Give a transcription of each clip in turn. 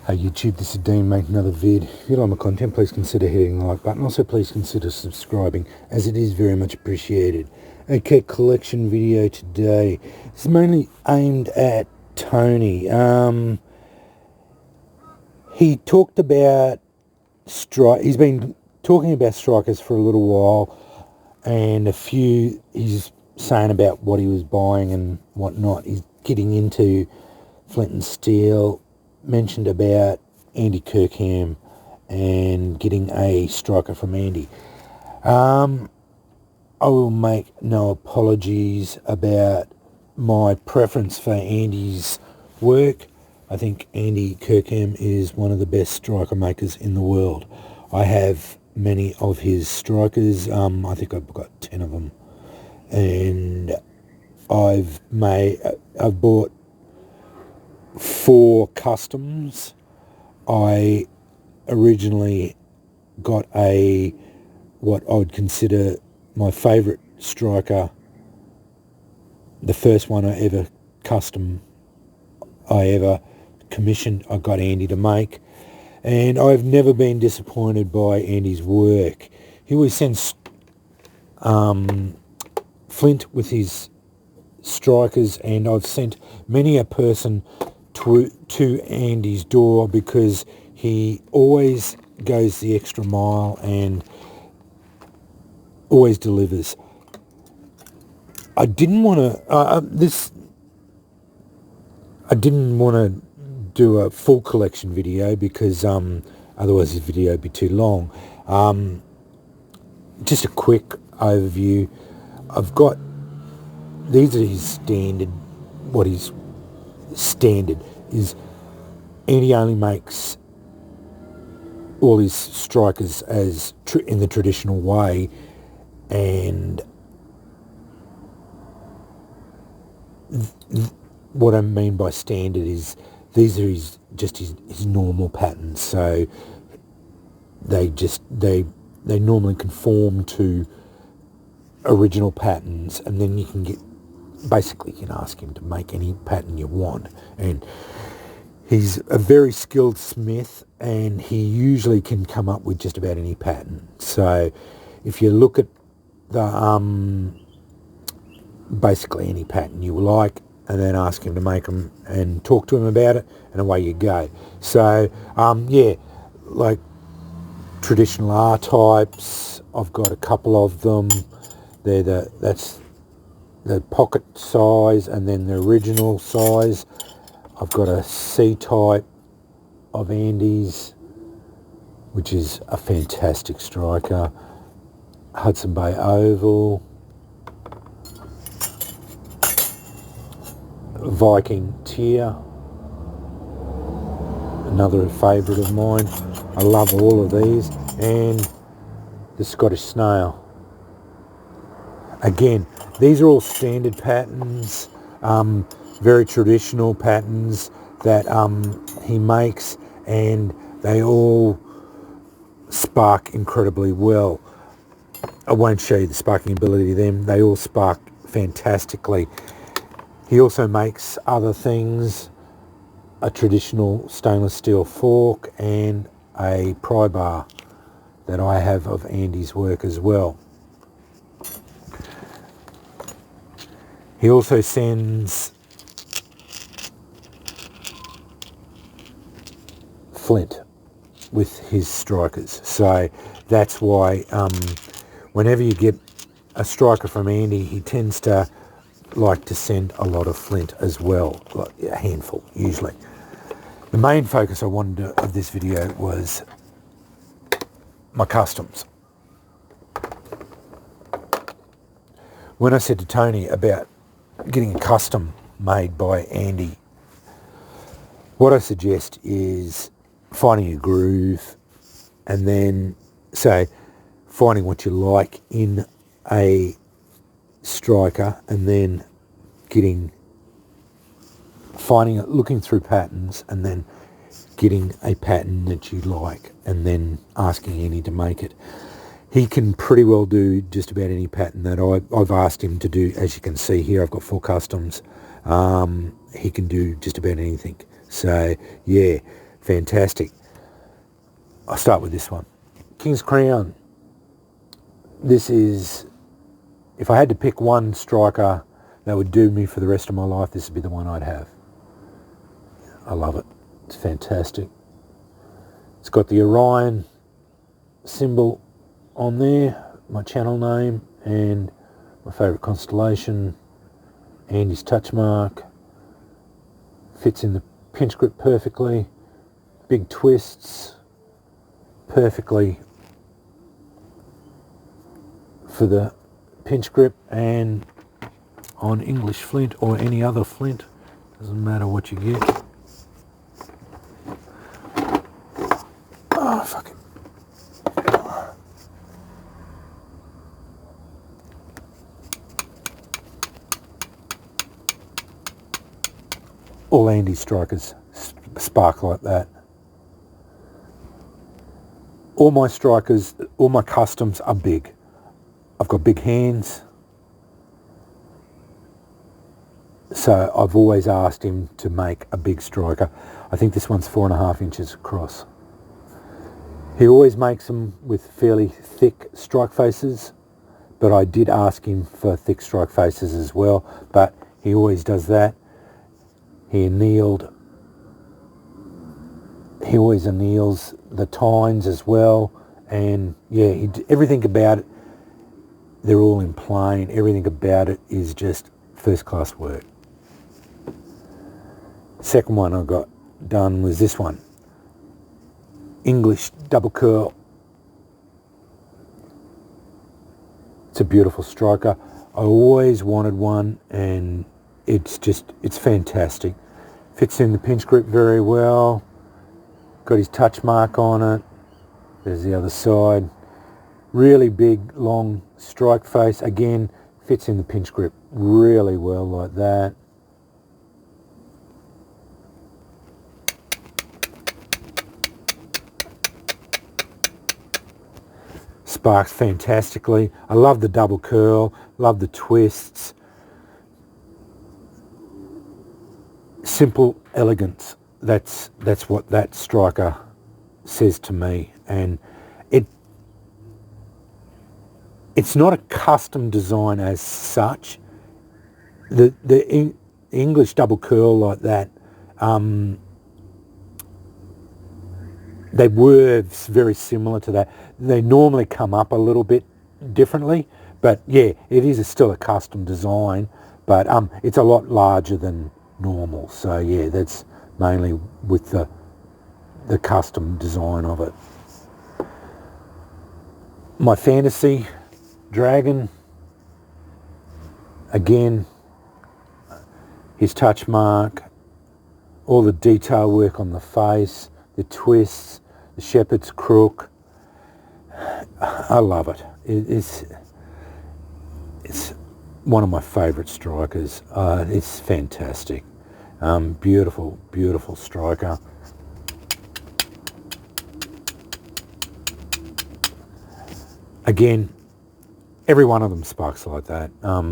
Hey YouTube, this is Dean making another vid. If you like my content, please consider hitting the like button. Also, please consider subscribing, as it is very much appreciated. Okay, collection video today. It's mainly aimed at Tony. He talked about he's been talking about strikers for a little while, and he's saying about what he was buying and whatnot. He's getting into flint and steel. Mentioned about Andy Kirkham and getting a striker from Andy. I will make no apologies about my preference for Andy's work. I think Andy Kirkham is one of the best striker makers in the world. I have many of his strikers. I think I've got 10 of them, and I've bought 4 customs. I originally got what I would consider my favourite striker, the first one I ever commissioned. I got Andy to make, and I've never been disappointed by Andy's work. He always sends flint with his strikers, and I've sent many a person to Andy's door because he always goes the extra mile and always delivers. I didn't want to do a full collection video because otherwise this video would be too long. Just a quick overview. These are his standard. What his standard is, Andy only makes all his strikers in the traditional way, and what I mean by standard is these are his normal patterns. So they normally conform to original patterns, and then you can ask him to make any pattern you want. And he's a very skilled smith, and he usually can come up with just about any pattern. So if you look at basically any pattern you like, and then ask him to make them and talk to him about it, and away you go. So like traditional R-types, I've got a couple of them. That's the pocket size, and then the original size. I've got a C-type of Andy's, which is a fantastic striker. Hudson Bay Oval. Viking Tier, another favourite of mine. I love all of these. And the Scottish Snail. Again, these are all standard patterns, very traditional patterns that he makes, and they all spark incredibly well. I won't show you the sparking ability of them. They all spark fantastically. He also makes other things, a traditional stainless steel fork and a pry bar that I have of Andy's work as well. He also sends flint with his strikers. So that's why whenever you get a striker from Andy, he tends to like to send a lot of flint as well, like a handful usually. The main focus I wanted of this video was my customs. When I said to Tony about getting a custom made by Andy, what I suggest is finding a groove, and then finding what you like in a striker, and then looking through patterns, and then getting a pattern that you like, and then asking Andy to make it. He can pretty well do just about any pattern that I've asked him to do. As you can see here, I've got 4 customs. He can do just about anything. So yeah, fantastic. I'll start with this one. King's Crown. This is, if I had to pick one striker that would do me for the rest of my life, this would be the one I'd have. I love it. It's fantastic. It's got the Orion symbol on there, my channel name, and my favourite constellation, Andy's touch mark. Fits in the pinch grip perfectly. Big twists. Perfectly for the pinch grip, and on English flint or any other flint. Doesn't matter what you get. Oh, fuck it. All Andy strikers spark like that. All my strikers, all my customs are big. I've got big hands. So I've always asked him to make a big striker. I think this one's 4.5 inches across. He always makes them with fairly thick strike faces, but I did ask him for thick strike faces as well, but he always does that. He always anneals the tines as well, and yeah, everything about it, they're all in plane. Everything about it is just first class work. Second one I got done was this one. English double curl. It's a beautiful striker. I always wanted one, and it's fantastic. Fits in the pinch grip very well. Got his touch mark on it. There's the other side. Really big, long strike face. Again, fits in the pinch grip really well like that. Sparks fantastically. I love the double curl, love the twists. Simple elegance. That's what that striker says to me, and it's not a custom design as such. The English double curl like that, they were very similar to that. They normally come up a little bit differently, but yeah, it is still a custom design, but it's a lot larger than normal. So yeah, that's mainly with the custom design of it. My fantasy dragon, again, his touch mark, all the detail work on the face, the twists, the shepherd's crook. I love it. It's one of my favourite strikers. It's fantastic. Beautiful, beautiful striker. Again, every one of them sparks like that.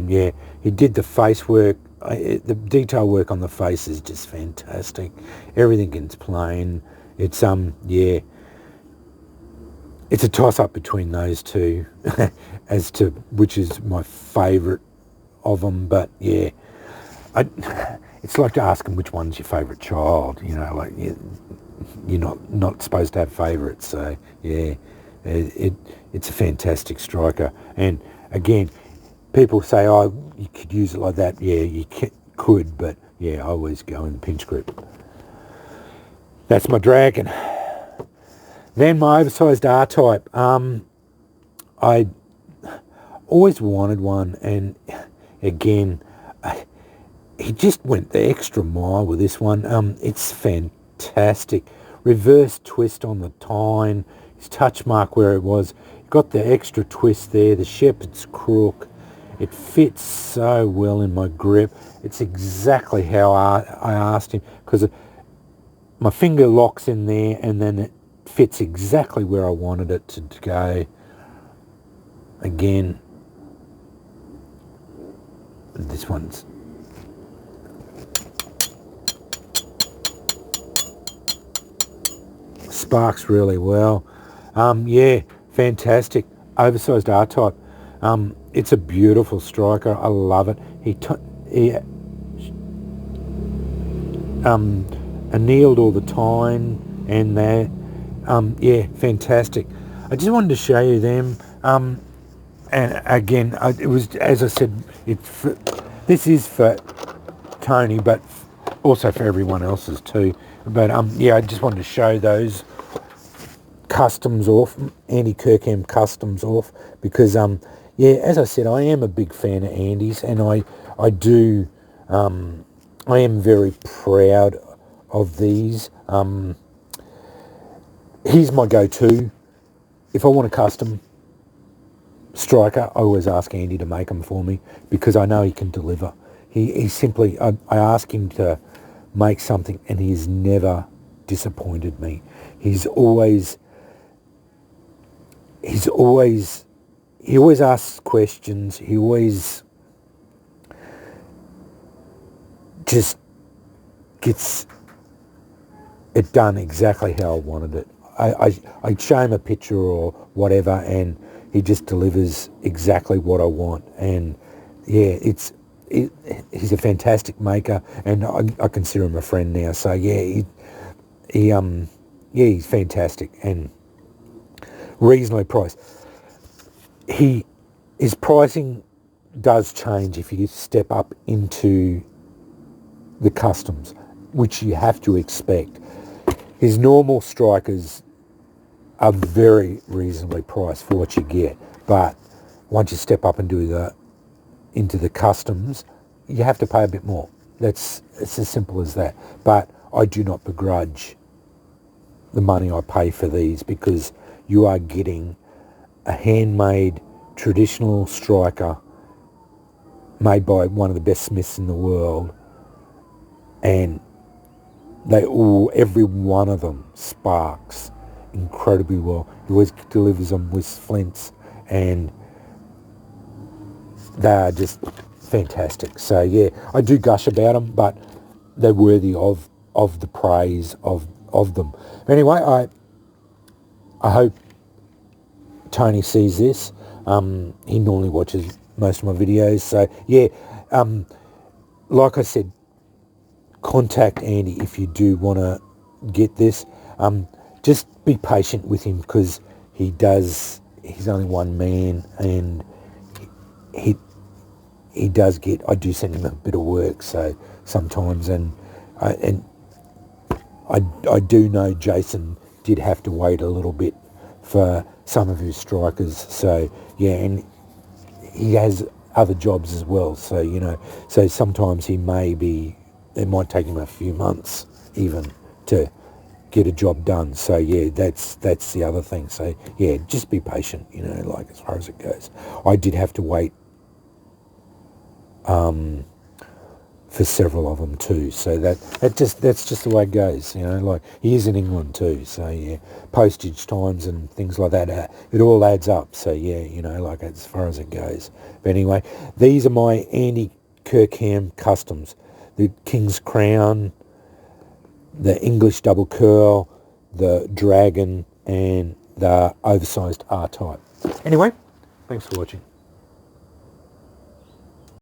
Yeah, he did the face work. The detail work on the face is just fantastic. Everything is plain. It's yeah, it's a toss-up between those two as to which is my favourite of them. But yeah, it's like to ask them which one's your favourite child. You know, like you're not supposed to have favourites. So yeah, it's a fantastic striker. And again, people say, oh, you could use it like that. Yeah, you could, but yeah, I always go in the pinch grip. That's my dragon. Then my oversized R-type. I always wanted one, and again, he just went the extra mile with this one. It's fantastic. Reverse twist on the tine. His touch mark where it was. Got the extra twist there. The shepherd's crook. It fits so well in my grip. It's exactly how I asked him, because my finger locks in there, and then it fits exactly where I wanted it to go. Again, this one's sparks really well. Yeah, fantastic. Oversized R-type. It's a beautiful striker. I love it. He annealed all the time and that. Yeah, fantastic. I just wanted to show you them. And again, it was, as I said, this is for Tony, but also for everyone else's too. But yeah, I just wanted to show those customs off, Andy Kirkham customs off, because yeah, as I said, I am a big fan of Andy's, and I am very proud of these. He's my go-to. If I want a custom striker, I always ask Andy to make them for me, because I know he can deliver. He simply, I ask him to make something and he's never disappointed me. He always asks questions. He always just gets it done exactly how I wanted it. I show him a picture or whatever, and he just delivers exactly what I want. And yeah, he's a fantastic maker, and I consider him a friend now. So yeah, he's fantastic and reasonably priced. His pricing does change if you step up into the customs, which you have to expect. His normal strikers are very reasonably priced for what you get, but once you step up and do into the customs, you have to pay a bit more. It's as simple as that. But I do not begrudge the money I pay for these, because you are getting a handmade traditional striker made by one of the best smiths in the world, and every one of them sparks incredibly well. He always delivers them with flints, and they are just fantastic. So yeah, I do gush about them, but they're worthy of the praise of them. Anyway, I hope Tony sees this. He normally watches most of my videos, so yeah. Like I said, contact Andy if you do want to get this. Just be patient with him, because he's only one man, and he does get, I do send him a bit of work, so sometimes, and I do know Jason did have to wait a little bit for some of his strikers. So yeah, and he has other jobs as well. So so sometimes it might take him a few months even to get a job done. So yeah, that's the other thing. So yeah, just be patient. Like, as far as it goes, I did have to wait for several of them too, so that's just the way it goes. Like, he is in England too, so yeah, postage times and things like that, it all adds up. So yeah, like, as far as it goes. But anyway, these are my Andy Kirkham customs: the King's Crown, the English double curl, the dragon, and the oversized R-type. Anyway, thanks for watching.